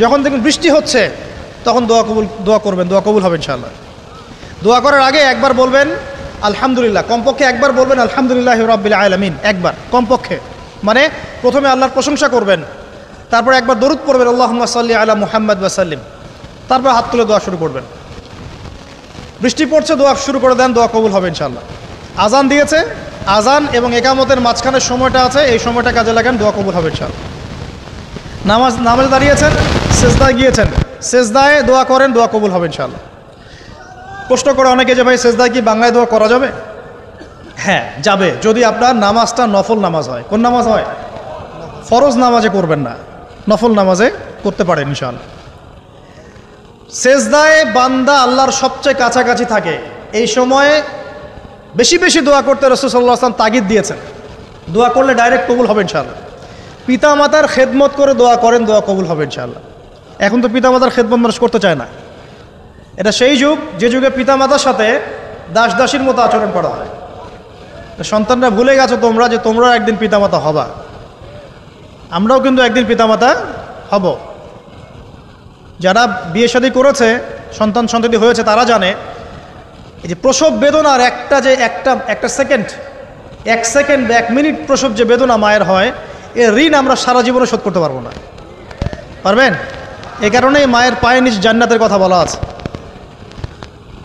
যখন দেখবেন বৃষ্টি হচ্ছে তখন দোয়া করবেন, দোয়া কবুল হবে ইনশাআল্লাহ। দোয়া করার আগে একবার বলবেন আলহামদুলিল্লাহ, কমপক্ষে একবার বলবেন আলহামদুলিল্লাহ রাব্বিল আলামিন, একবার কমপক্ষে। মানে প্রথমে আল্লাহর প্রশংসা করবেন, তারপর একবার দরুদ পড়বেন আল্লাহুম্মা সাল্লি আলা মুহাম্মাদ ওয়া সাল্লিম, তারপর হাত তুলে দোয়া শুরু করবেন। বৃষ্টি পড়ছে, দোয়া শুরু করে দেন, দোয়া কবুল হবে ইনশাআল্লাহ। আজান দিয়েছে, আজান এবং একামতের মাঝখানের সময়টা আছে, এই সময়টা কাজে লাগান, দোয়া কবুল হবে ইনশাআল্লাহ। নামাজে দাঁড়িয়েছেন, সেজদায় গিয়েছেন, সেজদায় দোয়া করেন, দোয়া কবুল হবে ইনশাআল্লাহ। প্রশ্ন করে অনেকে যে ভাই সেজদায় কি বাংলায় দোয়া করা যাবে? হ্যাঁ যাবে, যদি আপনার নামাজটা নফল নামাজ হয়। কোন নামাজ হয়? ফরজ নামাজে করবেন না, নফল নামাজে করতে পারেন ইনশাআল্লাহ। সেজদায় বান্দা আল্লাহর সবচেয়ে কাছাকাছি থাকে, এই সময়ে বেশি বেশি দোয়া করতে রাসূল সাল্লাল্লাহু আলাইহি ওয়াসাল্লাম তাগিদ দিয়েছেন। দোয়া করলে ডাইরেক্ট কবুল হবে ইনশাআল্লাহ। পিতা মাতার খেদমত করে দোয়া করেন, দোয়া কবুল হবে ইনশাআল্লাহ। এখন তো পিতা মাতার খেদমত মানুষ করতে চায় না। এটা সেই যুগ যে যুগে পিতা মাতার সাথে দাস দাসীর মতো আচরণ করা হয়। সন্তানরা ভুলে গেছো তোমরা যে তোমরাও একদিন পিতামাতা হবা। আমরাও কিন্তু একদিন পিতামাতা হব। যারা বিয়ে শাদী করেছে, সন্তান সন্ততি হয়েছে, তারা জানে এই যে প্রসব বেদনার একটা সেকেন্ড, 1 সেকেন্ড বা 1 মিনিট প্রসব যে বেদনা মায়ের হয়, এর ঋণ আমরা সারা জীবনে শোধ করতে পারবো না। পারবেন? এই কারণেই মায়ের পায়ের নিচ জান্নাতের কথা বলা আছে।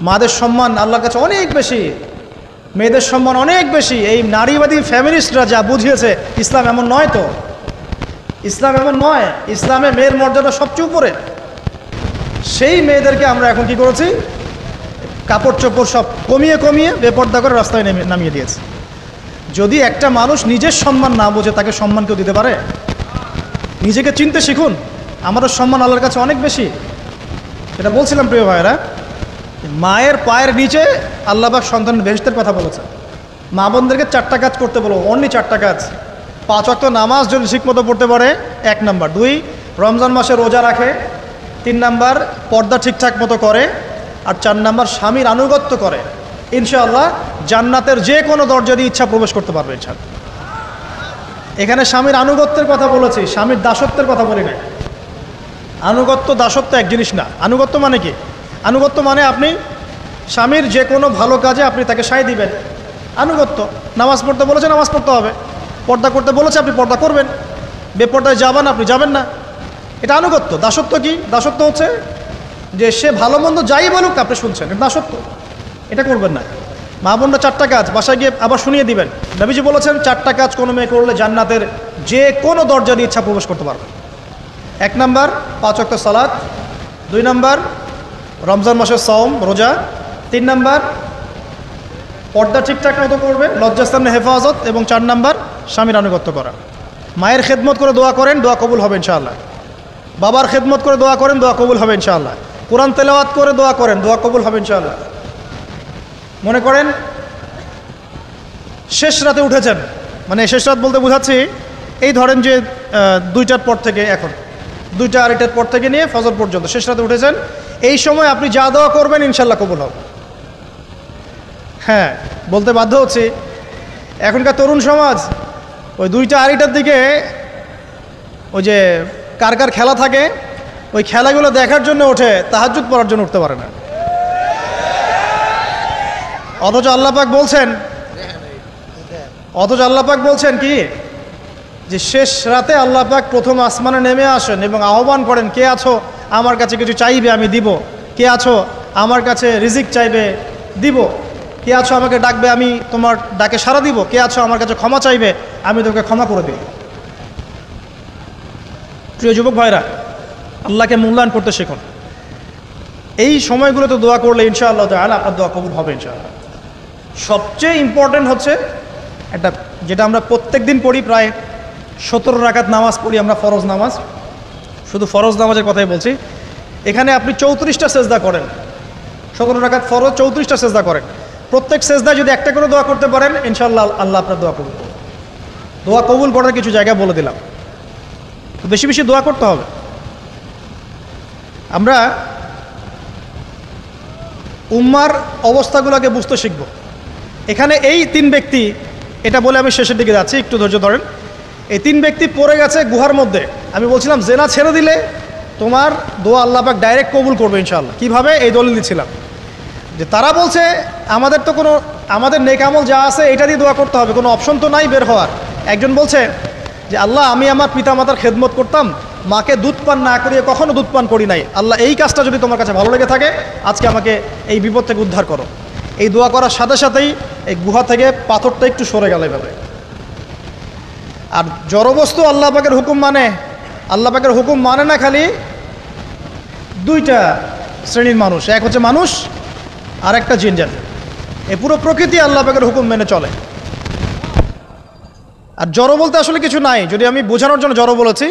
মাদের সম্মান আল্লাহর কাছে অনেক বেশি, মেয়েদের সম্মান অনেক বেশি। এই নারীবাদী ফ্যামিলিস্টরা যা বুঝিয়েছে, ইসলাম এমন নয়। তো ইসলাম এমন নয়, ইসলামে মেয়ের মর্যাদা সবচেয়ে উপরে। সেই মেয়েদেরকে আমরা এখন কি করেছি? কাপড় চোপড় সব কমিয়ে কমিয়ে বেপর্দা করে রাস্তায় নামিয়ে দিয়েছে। যদি একটা মানুষ নিজের সম্মান না বোঝে, তাকে সম্মান কেউ দিতে পারে? নিজেকে চিনতে শিখুন। আমাদের সম্মান আল্লাহর কাছে অনেক বেশি। এটা বলছিলাম প্রিয় ভাইয়েরা, মায়ের পায়ের নিচে আল্লাহ পাক সন্তানের বেহেশতের কথা বলেছে। মা বোনদেরকে 4টা কাজ করতে বলো, অনলি 4টা কাজ। 5 ওয়াক্ত নামাজ যদি ঠিকমতো পড়তে পারে, 1 নাম্বার। 2, রমজান মাসে রোজা রাখে। 3 নাম্বার, পর্দা ঠিকঠাক মতো করে। আর 4 নাম্বার, স্বামীর আনুগত্য করে। ইনশাআল্লাহ জান্নাতের যে কোনো দরজা দিয়ে ইচ্ছা প্রবেশ করতে পারবে ইনশাআল্লাহ। এখানে স্বামীর আনুগত্যের কথা বলেছি, স্বামীর দাসত্বের কথা বলি না। আনুগত্য দাসত্ব এক জিনিস না। আনুগত্য মানে কি? আনুগত্য মানে আপনি স্বামীর যে কোনো ভালো কাজে আপনি তাকে সায় দিবেন, আনুগত্য। নামাজ পড়তে বলেছে, নামাজ পড়তে হবে। পর্দা করতে বলেছে, আপনি পর্দা করবেন। বেপর্দায় যাবেন, আপনি যাবেন না। এটা আনুগত্য। দাসত্ব কি? দাসত্ব হচ্ছে যে সে ভালো মন্দ যাই বলুক আপনি শুনছেন, এটা দাসত্ব। এটা করবেন না। মা বোনরা 4টা কাজ বাসায় গিয়ে আবার শুনিয়ে দিবেন। নবীজি বলেছেন 4টা কাজ কোনো মেয়ে করলে জান্নাতের যে কোনো দরজা দিয়ে ইচ্ছা প্রবেশ করতে পারবে। 1 নাম্বার, 5 ওয়াক্ত সালাত। 2 নাম্বার, রমজান মাসের সওম রোজা। 3 নাম্বার, পর্দা ঠিকঠাক মতো করবে, লজ্জাস্থানের হেফাজত। এবং 4 নাম্বার, স্বামীর আনুগত্য করা। মায়ের খেদমত করে দোয়া করেন, দোয়া কবুল হবে ইনশাআল্লাহ। বাবার খেদমত করে দোয়া করেন, দোয়া কবুল হবে ইনশাআল্লাহ। কোরআন তেলাওয়াত করে দোয়া করেন, দোয়া কবুল হবে ইনশাআল্লাহ। মনে করেন শেষ রাতে উঠেছেন, মানে শেষ রাত বলতে বোঝাচ্ছি এই ধরেন যে 2টার পর থেকে, এখন 2টা 2:30টার পর থেকে নিয়ে ফজর পর্যন্ত শেষ রাতে উঠেছেন। এই সময় আপনি যা দোয়া করবেন ইনশাআল্লাহ কবুল হবে। হ্যাঁ, বলতে বাধ্য হচ্ছি, এখনকার তরুণ সমাজ ওই 2টা 2:30টার দিকে ওই যে কার কার খেলা থাকে, ওই খেলাগুলো দেখার জন্য ওঠে, তাহাজ্জুদ পড়ার জন্য উঠতে পারে না। অথচ আল্লাহ পাক বলছেন কি, যে শেষ রাতে আল্লাহ পাক প্রথম আসমানে নেমে আসেন এবং আহ্বান করেন, কে আছো আমার কাছে কিছু চাইবে আমি দিব, কে আছো আমার কাছে রিজিক চাইবে দিব, কে আছো আমাকে ডাকবে আমি তোমার ডাকে সাড়া দিব, কে আছো আমার কাছে ক্ষমা চাইবে আমি তোমাকে ক্ষমা করে দিই। প্রিয় যুবক ভাইরা, আল্লাহকে মূল্যায়ন করতে শিখুন। এই সময়গুলোতে দোয়া করলে ইনশাআল্লাহ তাআলা আপনার দোয়া কবুল হবে ইনশাআল্লাহ। সবচেয়ে ইম্পর্টেন্ট হচ্ছে একটা, যেটা আমরা প্রত্যেক দিন পড়ি, প্রায় 17 রাকাত নামাজ পড়ি আমরা, ফরজ নামাজ। শুধু ফরজ নামাজের কথাই বলছি। এখানে আপনি 34টা সেজদা করেন। 17 রাকাত ফরজ, 34টা সেজদা করেন। প্রত্যেক সেজদায় যদি একটা করে দোয়া করতে পারেন ইনশাআল্লাহ আল্লাহ আপনার দোয়া কবুল করবেন। দোয়া কবুল করার কিছু জায়গা বলে দিলাম। বেশি বেশি দোয়া করতে হবে। আমরা উম্মার অবস্থাগুলোকে বুঝতে শিখব। এখানে এই 3 ব্যক্তি, এটা বলে আমি শেষের দিকে যাচ্ছি, একটু ধৈর্য ধরেন। এই 3 ব্যক্তি পড়ে গেছে গুহার মধ্যে। আমি বলছিলাম জেনা ছেড়ে দিলে তোমার দোয়া আল্লাহ পাক ডাইরেক্ট কবুল করবে ইনশাআল্লাহ। কিভাবে? এই দলিল দিচ্ছিলাম যে তারা বলছে আমাদের তো কোনো আমাদের নেক আমল যা আছে এটা দিয়ে দোয়া করতে হবে, কোনো অপশন তো নাই বের হওয়ার। একজন বলছে যে আল্লাহ আমি আমার পিতামাতার খেদমত করতাম, মাকে দুধ পান না করিয়ে কখনো দুধ পান করি নাই, আল্লাহ এই কাজটা যদি তোমার কাছে ভালো লেগে থাকে আজকে আমাকে এই বিপদ থেকে উদ্ধার করো। এই দোয়া করার সাথে সাথেই এই গুহা থেকে পাথরটা একটু সরে গেল এভাবে। আর জড়বস্তু আল্লাহ পাকের হুকুম মানে, আল্লাহ পাকের হুকুম মানে না খালি দুইটা শ্রেণীর মানুষ, এক হচ্ছে মানুষ আর একটা জিন জাতি। এই পুরো প্রকৃতি আল্লাহ পাকের হুকুম মেনে চলে। আর জড় বলতে আসলে কিছু নাই, যদি আমি বোঝানোর জন্য জড় বলেছি,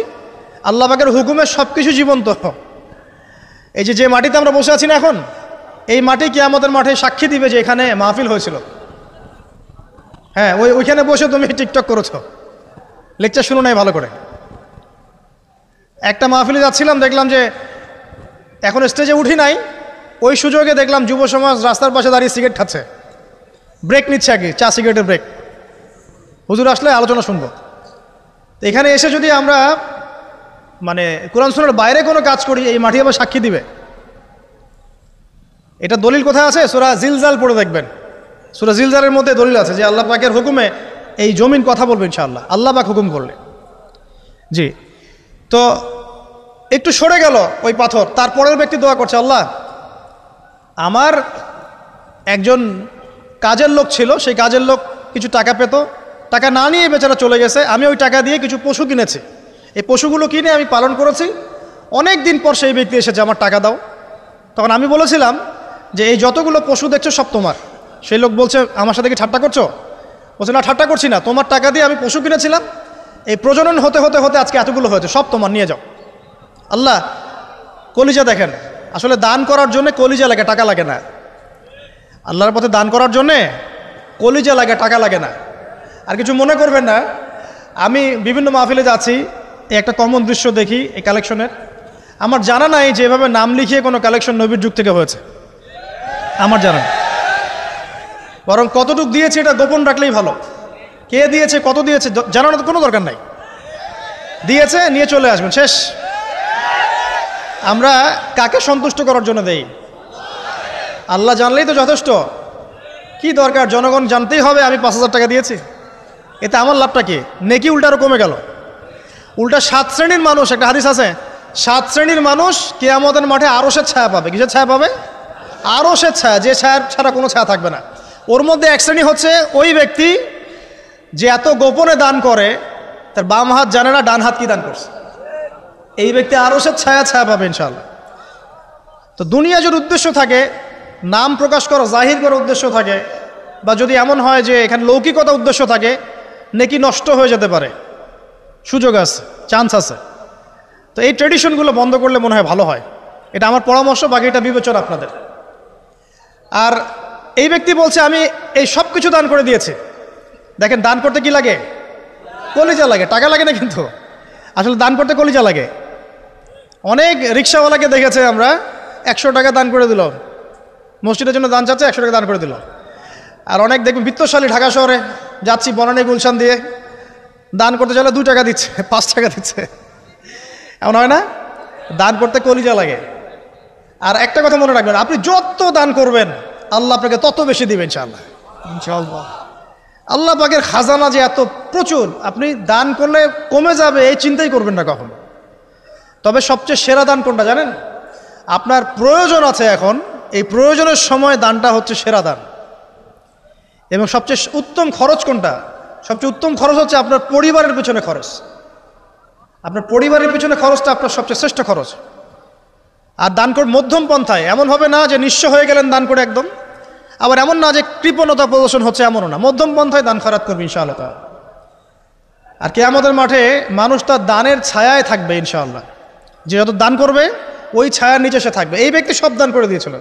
আল্লাহ পাকের হুকুমে সব কিছু জীবন্ত। এই যে মাটিতে আমরা বসে আছি না এখন, এই মাটি কিয়ামতের মাঠে সাক্ষী দিবে যে এখানে মাহফিল হয়েছিল। হ্যাঁ, ওইখানে বসে তুমি টিকটক করেছো, লেকচার শুনো নাই ভালো করে। একটা মাহফিলে যাচ্ছিলাম, দেখলাম যে এখন স্টেজে উঠি নাই, ওই সুযোগে দেখলাম যুব সমাজ রাস্তার পাশে দাঁড়িয়ে সিগারেট খাচ্ছে, ব্রেক নিচ্ছে আর কি, চা সিগারেটের ব্রেক। হুজুর আসলে আলোচনা শুনবো। এখানে এসে যদি আমরা মানে কোরআন সুন্নাহর বাইরে কোনো কাজ করি, এই মাটি আবার সাক্ষী দিবে। এটা দলিল কোথায় আছে? সূরা জিলজাল পড়ে দেখবেন। সূরা জিলজালের মধ্যে দলিল আছে যে আল্লাহ পাকের হুকুমে এই জমিন কথা বলবে ইনশাআল্লাহ, আল্লাহ পাক হুকুম করলে। জি, তো একটু সরে গেল ওই পাথর, তারপরের ব্যক্তি দোয়া করছে, আল্লাহ আমার একজন কাজের লোক ছিল, সেই কাজের লোক কিছু টাকা পেত, টাকা না নিয়ে বেচারা চলে গেছে, আমি ওই টাকা দিয়ে কিছু পশু কিনেছি, এই পশুগুলো কিনে আমি পালন করেছি, অনেক দিন পর সেই ব্যক্তি এসেছে আমার টাকা দাও। তখন আমি বলেছিলাম যে এই যতগুলো পশু দেখছো সব তোমার। সেই লোক বলছে আমার সাথে কি ঠাট্টা করছো? বলছে না, ঠাট্টা করছি না, তোমার টাকা দিয়ে আমি পশু কিনেছিলাম, এই প্রজনন হতে হতে হতে আজকে এতগুলো হয়েছে, সব তোমার, নিয়ে যাও। আল্লাহ কলিজা দেখেন, আসলে দান করার জন্য কলিজা লাগে, টাকা লাগে না। আল্লাহর পথে দান করার জন্যে কলিজা লাগে, টাকা লাগে না। আর কিছু মনে করবেন না, আমি বিভিন্ন মাহফিলে যাচ্ছি, একটা কমন দৃশ্য দেখি এই কালেকশনের। আমার জানা নাই যে এভাবে নাম লিখিয়ে কোনো কালেকশন নবীর যুগ থেকে হয়েছে, আমার জানা নেই। বরং কতটুক দিয়েছে এটা গোপন রাখলেই ভালো। কে দিয়েছে, কত দিয়েছে জানানোর কোনো দরকার নাই, দিয়েছে নিয়ে চলে আসবেন, শেষ। আমরা কাকে সন্তুষ্ট করার জন্য দেই? আল্লাহ জানলেই তো যথেষ্ট। কি দরকার জনগণ জানতেই হবে আমি 5,000 টাকা দিয়েছি? এতে আমার লাভটা কি? নেকি উল্টা আরো কমে গেল। উল্টা 7 শ্রেণীর মানুষ, একটা হাদিস আছে, 7 শ্রেণীর মানুষ কিয়ামতের মাঠে আরশের ছায়া পাবে। কিসের ছায়া পাবে? আরশের ছায়া, যে ছায়া ছাড়া কোনো ছায়া থাকবে না। ওর মধ্যে এক শ্রেণী হচ্ছে ওই ব্যক্তি যে এত গোপনে দান করে, তার বাম হাত জানে না ডান হাত কি দান করছে। এই ব্যক্তি আরশের ছায়া পাবে ইনশাআল্লাহ। তো দুনিয়া যদি উদ্দেশ্য থাকে, নাম প্রকাশ করা, জাহির করার উদ্দেশ্য থাকে, বা যদি এমন হয় যে এখানে লৌকিকতা উদ্দেশ্য থাকে, নেকি নষ্ট হয়ে যেতে পারে, সুযোগ আছে, চান্স আছে। তো এই ট্রেডিশনগুলো বন্ধ করলে মনে হয় ভালো হয়। এটা আমার পরামর্শ, বাকি এটা বিবেচনা আপনাদের। আর এই ব্যক্তি বলছে আমি এই সব কিছু দান করে দিয়েছি। দেখেন, দান করতে কি লাগে? কলিজা লাগে, টাকা লাগে না কিন্তু। আসলে দান করতে কলিজা লাগে। অনেক রিক্সাওয়ালাকে দেখেছে আমরা, 100 টাকা দান করে দিল, মসজিদের জন্য দান চাচ্ছে, 100 টাকা দান করে দিল। আর অনেক দেখবেন বিত্তশালী, ঢাকা শহরে যাচ্ছি বনানী গুলশান দিয়ে, দান করতে চাইলে 2 টাকা দিচ্ছে, 5 টাকা দিচ্ছে, এমন হয় না? দান করতে কলিজা লাগে। আর একটা কথা মনে রাখবেন, আপনি যত দান করবেন আল্লাহ আপনাকে তত বেশি দিবেন ইনশাআল্লাহ। ইনশাআল্লাহ আল্লাহ পাকের খাজানা যে এত প্রচুর, আপনি দান করলে কমে যাবে এই চিন্তাই করবেন না কখনো। তবে সবচেয়ে সেরা দান কোনটা জানেন? আপনার প্রয়োজন আছে এখন, এই প্রয়োজনের সময় দানটা হচ্ছে সেরা দান। এবং সবচেয়ে উত্তম খরচ কোনটা? সবচেয়ে উত্তম খরচ হচ্ছে আপনার পরিবারের পিছনে খরচ। আপনার পরিবারের পিছনে খরচটা আপনার সবচেয়ে শ্রেষ্ঠ খরচ। আর দান করে মধ্যম পন্থায়, এমন হবে না যে নিঃস্ব হয়ে গেলেন দান করে একদম, আবার এমন না যে কৃপণতা প্রদর্শন হচ্ছে, এমনও না। মধ্যম পন্থায় দান খয়রাত করবে ইনশাআল্লাহ। আর কিয়ামতের মাঠে মানুষ তার দানের ছায়ায় থাকবে ইনশাআল্লাহ। যে যত দান করবে ওই ছায়ার নিচে সে থাকবে। এই ব্যক্তি সব দান করে দিয়েছিল।